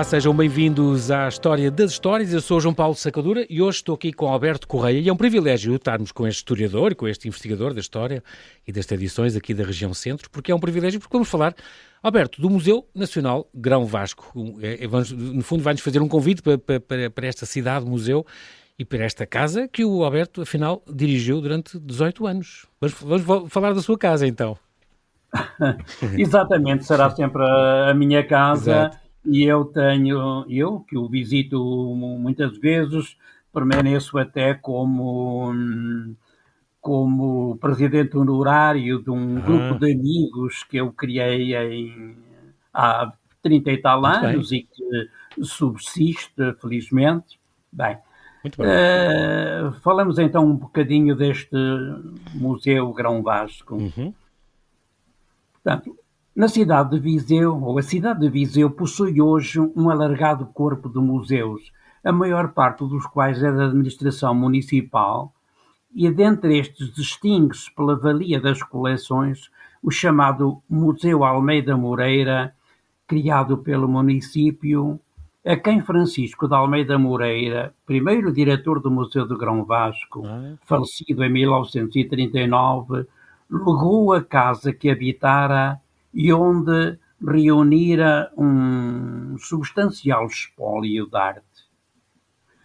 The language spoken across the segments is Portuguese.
Olá, sejam bem-vindos à História das Histórias. Eu sou João Paulo Sacadura e hoje estou aqui com Alberto Correia e é um privilégio estarmos com este historiador e com este investigador da história e das tradições aqui da região centro, porque é um privilégio porque vamos falar, Alberto, do Museu Nacional Grão Vasco. No fundo vai-nos fazer um convite para esta cidade, museu, e para esta casa que o Alberto, afinal, dirigiu durante 18 anos. Vamos falar da sua casa, então. Exatamente, será sempre a minha casa Exato. e eu que o visito muitas vezes, permaneço até como presidente honorário de um grupo Ah, de amigos que eu criei há 30 e tal muito bem, anos e que subsiste, felizmente. Bem, muito bem. falamos então um bocadinho deste Museu Grão Vasco. Uhum, Portanto, na cidade de Viseu, ou a cidade de Viseu, possui hoje um alargado corpo de museus, a maior parte dos quais é da administração municipal, e dentre estes distingue-se pela valia das coleções o chamado Museu Almeida Moreira, criado pelo município, a quem Francisco de Almeida Moreira, primeiro diretor do Museu do Grão Vasco, ah, falecido em 1939, legou a casa que habitara e onde reunira um substancial espólio de arte.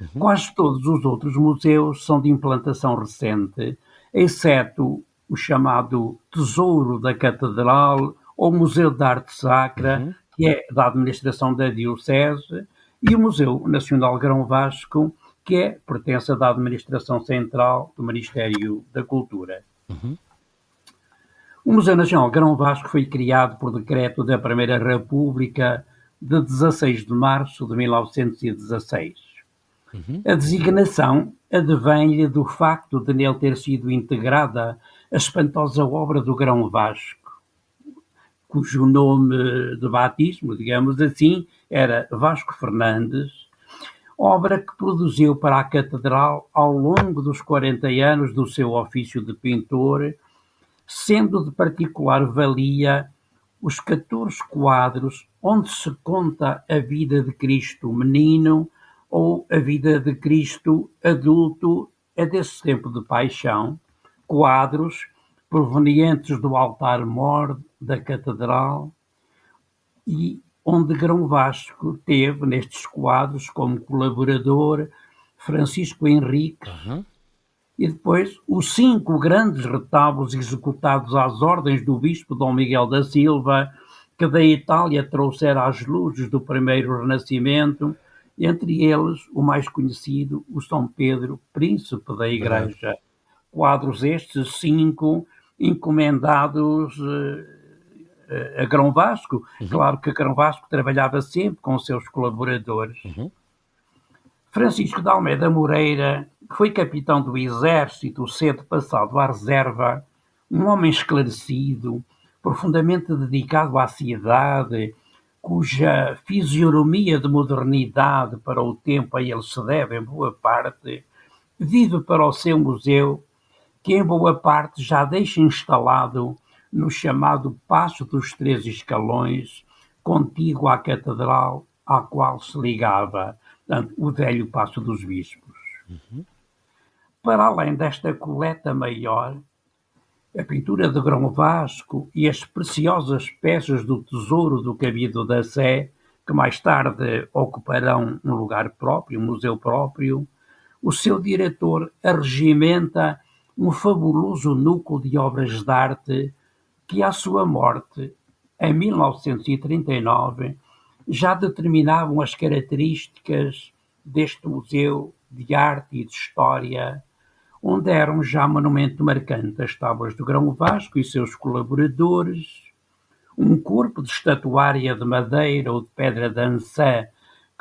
uhum, Quase todos os outros museus são de implantação recente, exceto o chamado Tesouro da Catedral ou Museu de Arte Sacra, uhum. que é da administração da Diocese, e o Museu Nacional Grão Vasco, que pertence da administração central do Ministério da Cultura. Uhum. O Museu Nacional Grão Vasco foi criado por decreto da Primeira República de 16 de março de 1916. Uhum. A designação advém-lhe do facto de nele ter sido integrada a espantosa obra do Grão Vasco, cujo nome de batismo, digamos assim, era Vasco Fernandes, obra que produziu para a Catedral ao longo dos 40 anos do seu ofício de pintor, sendo de particular valia os 14 quadros onde se conta a vida de Cristo menino ou a vida de Cristo adulto desse tempo de paixão, quadros provenientes do altar-mor da Catedral e onde Grão Vasco teve nestes quadros como colaborador Francisco Henriques Aham. e depois os 5 grandes retábulos executados às ordens do bispo Dom Miguel da Silva, que da Itália trouxera as luzes do primeiro Renascimento, entre eles o mais conhecido, o São Pedro, príncipe da Verdade. Igreja. Quadros estes 5 encomendados a Grão Vasco. Uhum. Claro que Grão Vasco trabalhava sempre com os seus colaboradores. Uhum. Francisco de Almeida Moreira, que foi capitão do exército, cedo passado à reserva, um homem esclarecido, profundamente dedicado à cidade, cuja fisionomia de modernidade para o tempo a ele se deve em boa parte, vive para o seu museu, que em boa parte já deixa instalado no chamado Paço dos Três Escalões, contíguo à catedral à qual se ligava, portanto, o velho Paço dos Bispos. Para além desta coleta maior, a pintura de Grão Vasco e as preciosas peças do tesouro do Cabido da Sé, que mais tarde ocuparão um lugar próprio, um museu próprio, o seu diretor arregimenta um fabuloso núcleo de obras de arte que, à sua morte, em 1939, já determinavam as características deste museu de arte e de história, onde eram já monumento marcante as tábuas do Grão Vasco e seus colaboradores, um corpo de estatuária de madeira ou de pedra de ançã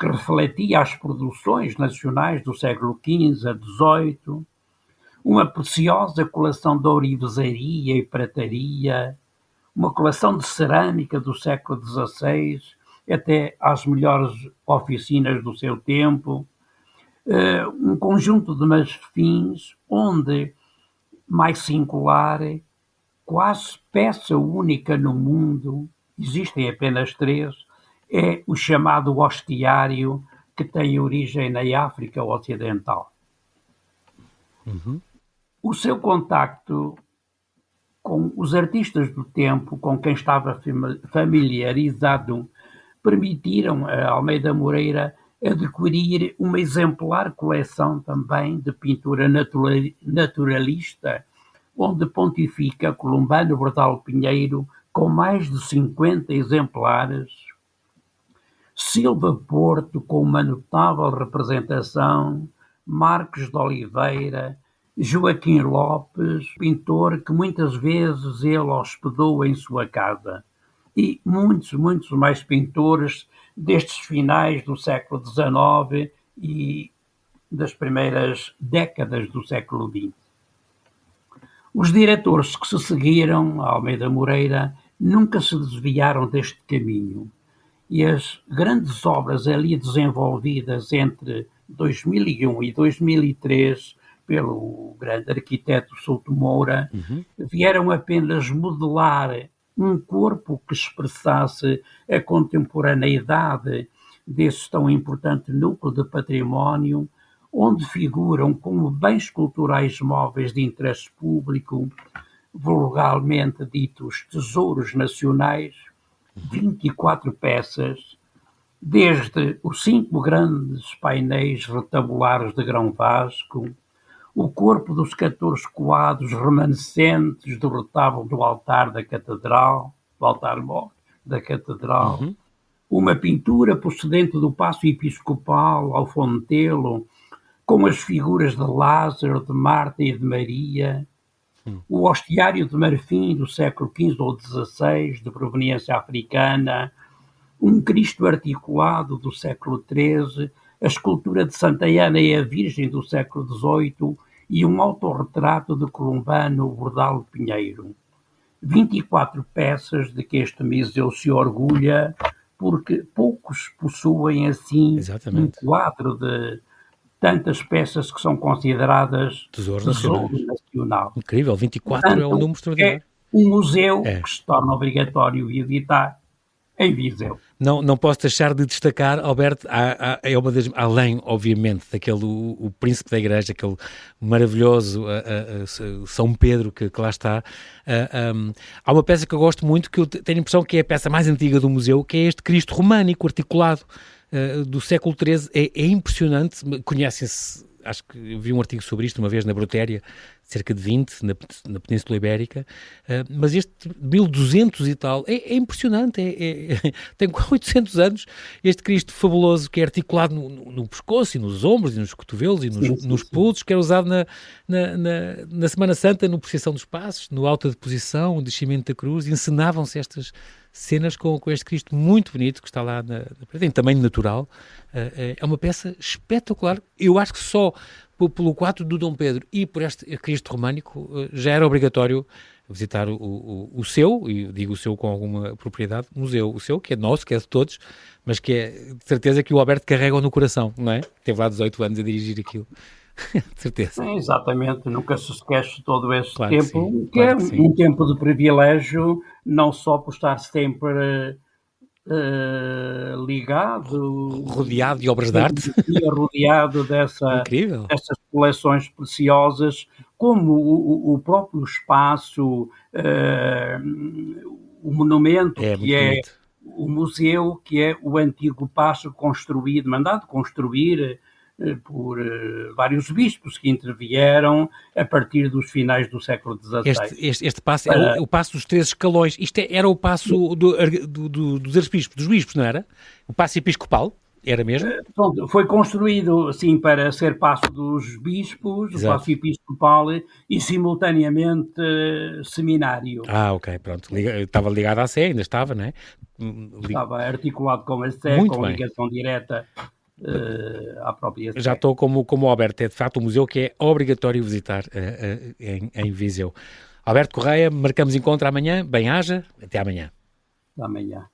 que refletia as produções nacionais do século XV a XVIII, uma preciosa coleção de ourivesaria e prataria, uma coleção de cerâmica do século XVI, até às melhores oficinas do seu tempo, um conjunto de marfins onde, mais singular, quase peça única no mundo, existem apenas 3, é o chamado hostiário, que tem origem na África Ocidental. O seu contacto com os artistas do tempo, com quem estava familiarizado, permitiram a Almeida Moreira adquirir uma exemplar coleção também de pintura naturalista, onde pontifica Columbano Bordal Pinheiro com mais de 50 exemplares, Silva Porto com uma notável representação, Marcos de Oliveira, Joaquim Lopes, pintor que muitas vezes ele hospedou em sua casa, e muitos mais pintores destes finais do século XIX e das primeiras décadas do século XX. Os diretores que se seguiram a Almeida Moreira nunca se desviaram deste caminho, e as grandes obras ali desenvolvidas entre 2001 e 2003 pelo grande arquiteto Souto Moura, vieram apenas modelar um corpo que expressasse a contemporaneidade desse tão importante núcleo de património, onde figuram como bens culturais móveis de interesse público, vulgarmente ditos tesouros nacionais, 24 peças, desde os 5 grandes painéis retabulares de Grão Vasco, o corpo dos 14 quadros remanescentes do retábulo do altar da Catedral, do altar-mor da Catedral, uma pintura procedente do Paço Episcopal ao Fontelo, com as figuras de Lázaro, de Marta e de Maria, o hostiário de marfim do século XV ou XVI, de proveniência africana, um Cristo articulado do século XIII, a escultura de Santa Ana e a Virgem do século XVIII e um autorretrato de Columbano Bordal Pinheiro. 24 peças de que este museu se orgulha, porque poucos possuem assim um quadro de tantas peças que são consideradas Tesouro nacional. Incrível, 24. Portanto, é um número extraordinário. É um museu que se torna obrigatório visitar em Viseu. Não posso deixar de destacar, Alberto, é uma das, além, obviamente, daquele o príncipe da igreja, aquele maravilhoso São Pedro que lá está, há uma peça que eu gosto muito, que eu tenho a impressão que é a peça mais antiga do museu, que é este Cristo românico articulado do século XIII. É impressionante, conhecem-se, acho que eu vi um artigo sobre isto uma vez na Brutéria, cerca de 20, na Península Ibérica, mas este 1200 e tal, é impressionante, tem 800 anos, este Cristo fabuloso que é articulado no pescoço e nos ombros e nos cotovelos e nos pulsos, que é usado na Semana Santa, no Procissão dos Passos, no Alta Deposição, o Descimento da Cruz, encenavam-se estas cenas com este Cristo muito bonito, que está lá em tamanho natural. É uma peça espetacular. Eu acho que só pelo quadro do Dom Pedro e por este Cristo românico já era obrigatório visitar o seu, e digo o seu com alguma propriedade, museu, o seu, que é nosso, que é de todos, mas que é de certeza que o Alberto carrega no coração, não é? Teve lá 18 anos a dirigir aquilo. De certeza. Exatamente, nunca se esquece todo esse claro tempo, que é um tempo de privilégio, não só por estar sempre ligado, rodeado de obras de arte, rodeado dessas coleções preciosas, como o próprio espaço, o monumento que é bonito. O museu, que é o antigo paço construído, mandado construir por vários bispos que intervieram a partir dos finais do século XVI. Este paço é o paço dos 3 escalões. Isto era o paço dos arcebispos, dos bispos, não era? O paço episcopal, era mesmo? Pronto, foi construído assim para ser paço dos bispos, o paço episcopal e simultaneamente seminário. Ok, pronto. Estava ligado à Sé, ainda estava, não é? Estava articulado com a Sé, com ligação direta à própria Sé. Já estou como o Alberto, é de facto um museu que é obrigatório visitar em Viseu. Alberto Correia, marcamos encontro amanhã, bem-aja, até amanhã. Até amanhã.